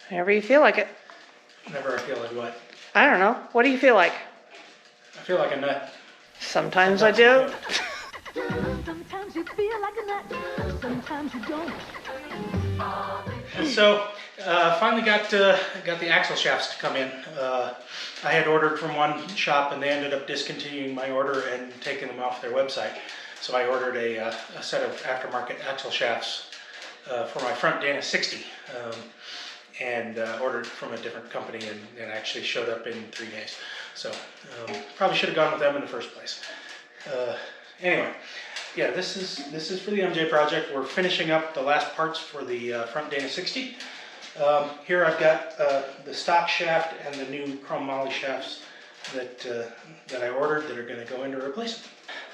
Whenever you feel like it. Whenever I feel like what? I don't know. What do you feel like? I feel like a nut. Sometimes I do. Sometimes you feel like a nut, sometimes you don't. And so, finally got the axle shafts to come in. I had ordered from one shop and they ended up discontinuing my order and taking them off their website. So I ordered a set of aftermarket axle shafts for my front Dana 60 and ordered from a different company, and it actually showed up in 3 days. So probably should have gone with them in the first place. Anyway, yeah, this is for the MJ project. We're finishing up the last parts for the front Dana 60. Here I've got the stock shaft and the new chrome moly shafts that I ordered that are going to go into replacement.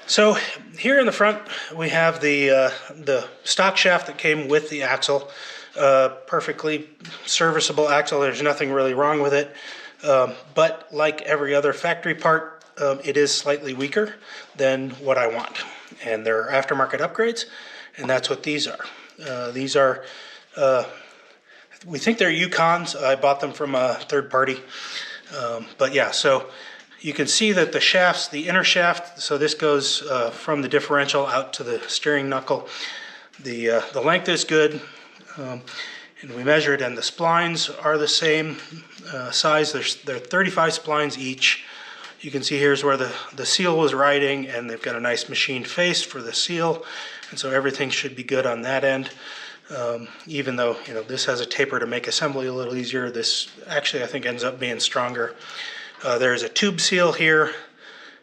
So here in the front we have the stock shaft that came with the axle. Perfectly serviceable axle. There's nothing really wrong with it. But like every other factory part, it is slightly weaker than what I want. And they're aftermarket upgrades, and that's what these are. These are, we think they're Yukons. I bought them from a third party. But yeah, so you can see that the shafts, the inner shaft, so this goes from the differential out to the steering knuckle. The length is good. And we measured, and the splines are the same size. They're 35 splines each. You can see here's where the seal was riding, and they've got a nice machined face for the seal, and so everything should be good on that end. Even though, you know, this has a taper to make assembly a little easier, this actually I think ends up being stronger. There's a tube seal here.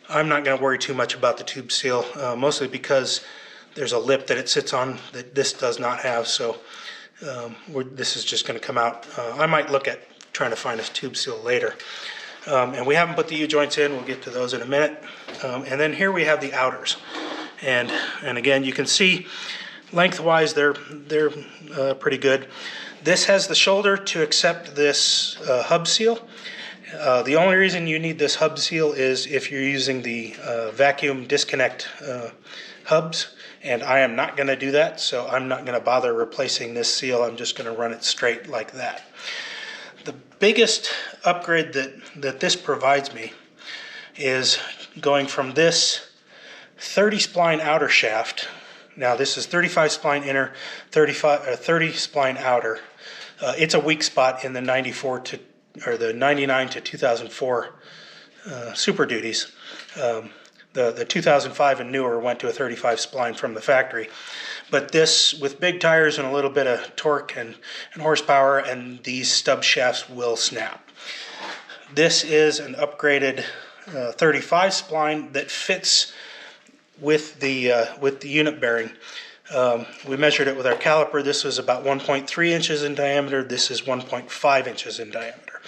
I'm not going to worry too much about the tube seal, mostly because there's a lip that it sits on that this does not have, so this is just going to come out. I might look at trying to find a tube seal later. And we haven't put the U-joints in. We'll get to those in a minute. And then here we have the outers. And again, you can see lengthwise they're pretty good. This has the shoulder to accept this hub seal. The only reason you need this hub seal is if you're using the vacuum disconnect hubs. And I am not going to do that, so I'm not going to bother replacing this seal. I'm just going to run it straight like that. The biggest upgrade that this provides me is going from this 30 spline outer shaft. Now this is 35 spline inner, 30 spline outer. It's a weak spot in the 99 to 2004 Super Duties. The 2005 and newer went to a 35 spline from the factory. But this, with big tires and a little bit of torque and horsepower, and these stub shafts will snap. This is an upgraded 35 spline that fits with the unit bearing. We measured it with our caliper. This was about 1.3 inches in diameter. This is 1.5 inches in diameter.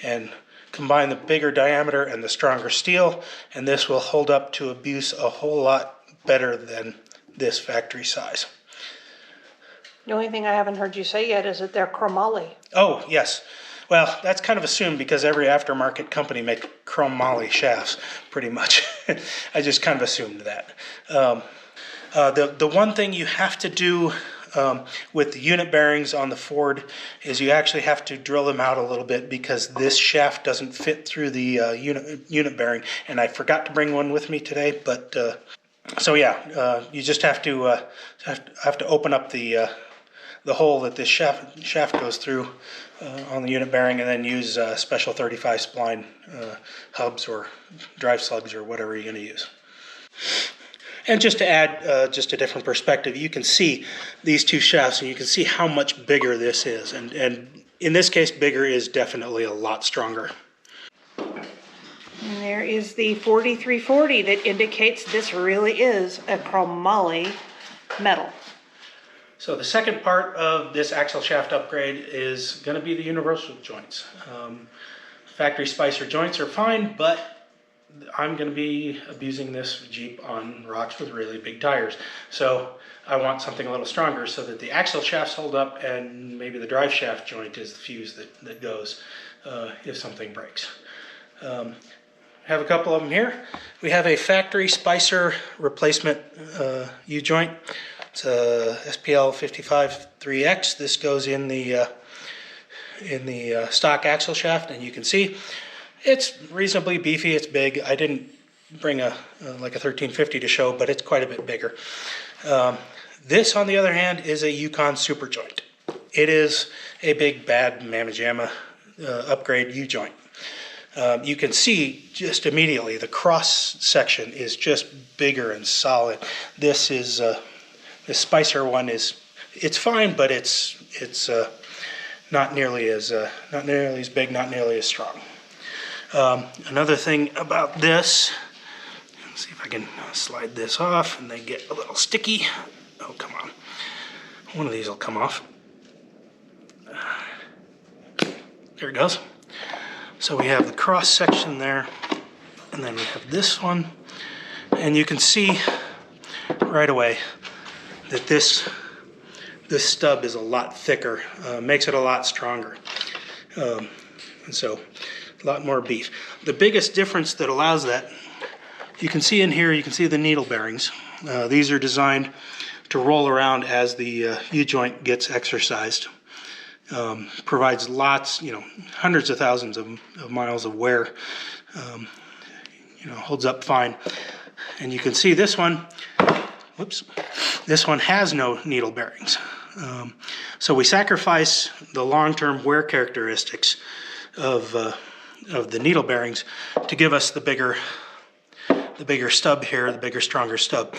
And combine the bigger diameter and the stronger steel, and this will hold up to abuse a whole lot better than this factory size. The only thing I haven't heard you say yet is that they're chromoly. Oh, yes. Well, that's kind of assumed because every aftermarket company makes chrome moly shafts, pretty much. I just kind of assumed that. The one thing you have to do with the unit bearings on the Ford is you actually have to drill them out a little bit because this shaft doesn't fit through the unit bearing, and I forgot to bring one with me today. But so yeah, you just have to open up the hole that this shaft goes through on the unit bearing, and then use special 35 spline hubs or drive slugs or whatever you're going to use. And just to add just a different perspective, you can see these two shafts and you can see how much bigger this is. And in this case, bigger is definitely a lot stronger. And there is the 4340 that indicates this really is a chromoly metal. So the second part of this axle shaft upgrade is going to be the universal joints. Factory Spicer joints are fine, but I'm going to be abusing this Jeep on rocks with really big tires. So I want something a little stronger so that the axle shafts hold up and maybe the drive shaft joint is the fuse that goes if something breaks. Have a couple of them here. We have a Factory Spicer replacement U-joint. It's a SPL 55 3X. This goes in the stock axle shaft, and you can see it's reasonably beefy. It's big. I didn't bring like a 1350 to show, but it's quite a bit bigger. This, on the other hand, is a Yukon Superjoint. It is a big bad Mamma Jamma upgrade U-joint. You can see just immediately the cross section is just bigger and solid. This is the Spicer one it's fine, but it's not nearly as big, not nearly as strong. Another thing about this, let's see if I can slide this off and they get a little sticky. Oh, come on. One of these will come off. There it goes. So we have the cross section there, and then we have this one, and you can see right away that this stub is a lot thicker, makes it a lot stronger, and so a lot more beef. The biggest difference that allows that, you can see in here, you can see the needle bearings. These are designed to roll around as the U-joint gets exercised. Provides lots, hundreds of thousands of miles of wear. Holds up fine. And you can see this one, this one has no needle bearings. So we sacrifice the long-term wear characteristics of the needle bearings to give us the bigger stub here, the bigger, stronger stub.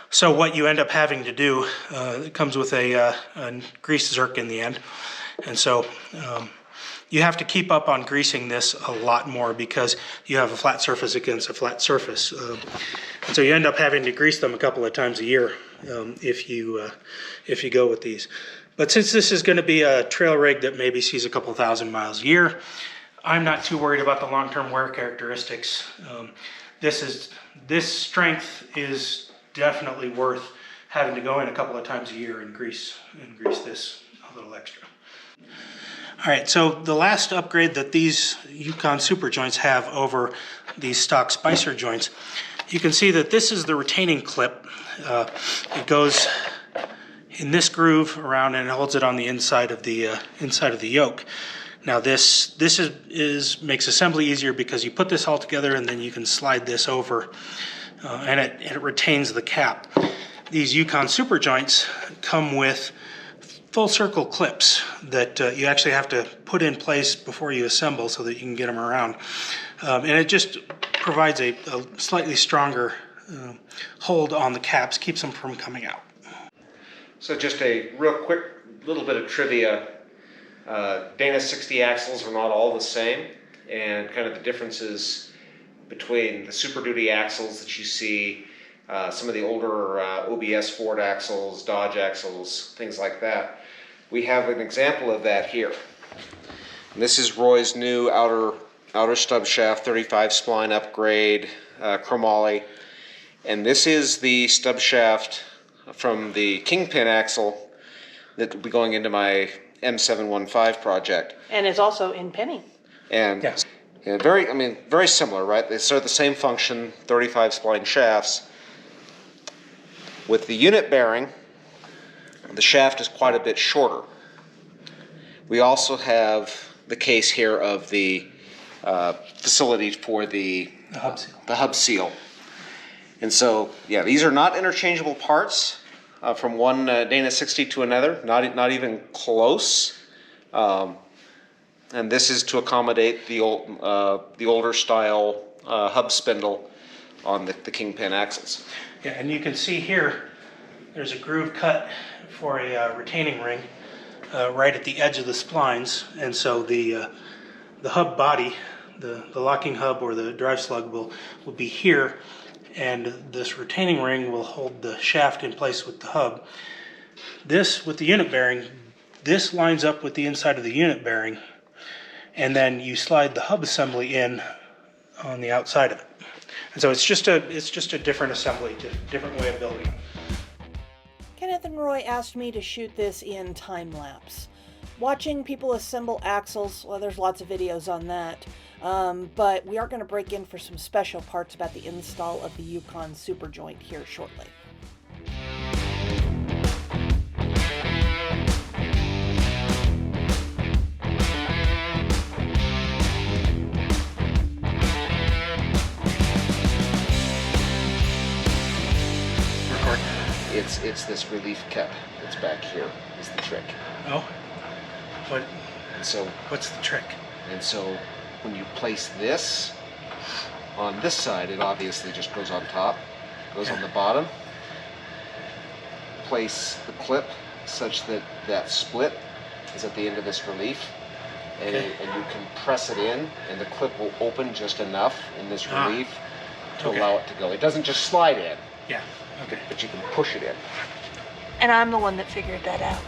So what you end up having to do, it comes with a grease zerk in the end. And so you have to keep up on greasing this a lot more because you have a flat surface against a flat surface. And so you end up having to grease them a couple of times a year if you go with these. But since this is going to be a trail rig that maybe sees a couple thousand miles a year, I'm not too worried about the long-term wear characteristics. This strength is definitely worth having to go in a couple of times a year and grease this a little extra. All right, so the last upgrade that these Yukon Super joints have over these stock Spicer joints, you can see that this is the retaining clip. It goes in this groove around and it holds it on the inside of the yoke. Now this makes assembly easier because you put this all together and then you can slide this over and it retains the cap. These Yukon Super joints come with full circle clips that you actually have to put in place before you assemble so that you can get them around. And it just provides a slightly stronger hold on the caps, keeps them from coming out. So just a real quick little bit of trivia. Dana 60 axles are not all the same, and kind of the differences between the Super Duty axles that you see, some of the older OBS Ford axles, Dodge axles, things like that. We have an example of that here. And this is Roy's new outer stub shaft 35 spline upgrade chromoly, and this is the stub shaft from the Kingpin axle that will be going into my M715 project. And is also in penny. And yes. Yeah, very similar, right? They serve the same function, 35 spline shafts. With the unit bearing, the shaft is quite a bit shorter. We also have the case here of the facility for the hub seal. And so, yeah, these are not interchangeable parts from one Dana 60 to another, not even close. And this is to accommodate the older style hub spindle on the Kingpin axles. Yeah, and you can see here, there's a groove cut for a retaining ring right at the edge of the splines, and so the hub body, the locking hub or the drive slug will be here, and this retaining ring will hold the shaft in place with the hub. This, with the unit bearing, this lines up with the inside of the unit bearing, and then you slide the hub assembly in on the outside of it. And so it's just a different assembly, different way of building it. Kenneth and Roy asked me to shoot this in time lapse. Watching people assemble axles, well, there's lots of videos on that, but we are going to break in for some special parts about the install of the Yukon Superjoint here shortly. It's this relief cap that's back here is the trick. Oh, what? And so What's the trick? when you place this on this side, it obviously just goes on top, goes on the bottom. Place the clip such that that split is at the end of this relief, and, Okay. and you can press it in, and the clip will open just enough in this relief to Okay. allow it to go. It doesn't just slide in, Yeah. Okay. but you can push it in. And I'm the one that figured that out.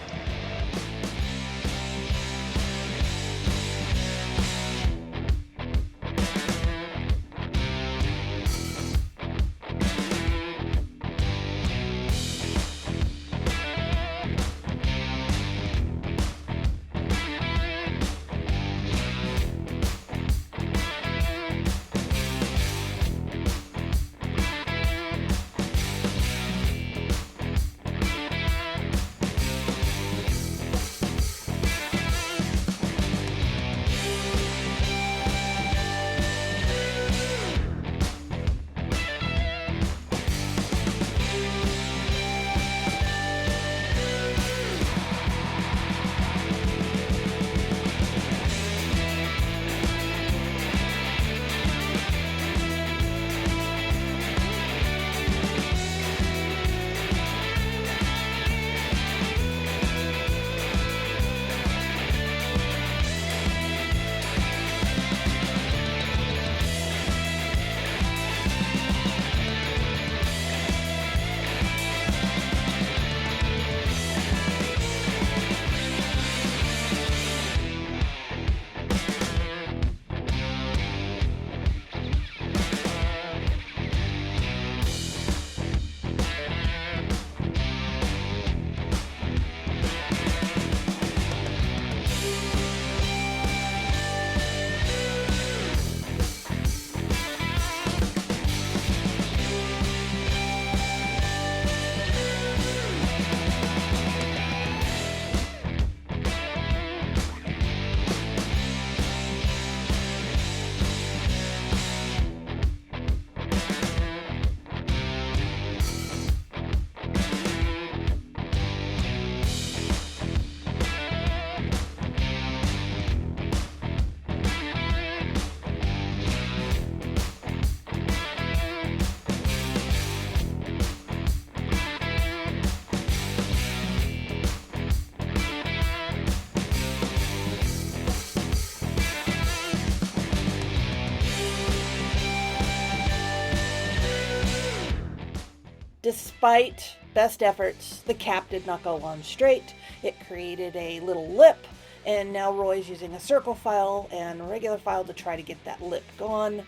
Despite best efforts, the cap did not go on straight. It created a little lip, and now Roy's using a circle file and a regular file to try to get that lip gone.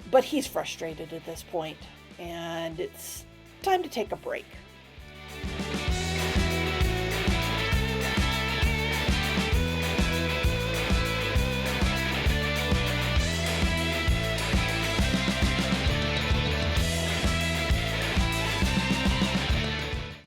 But he's frustrated at this point, and it's time to take a break.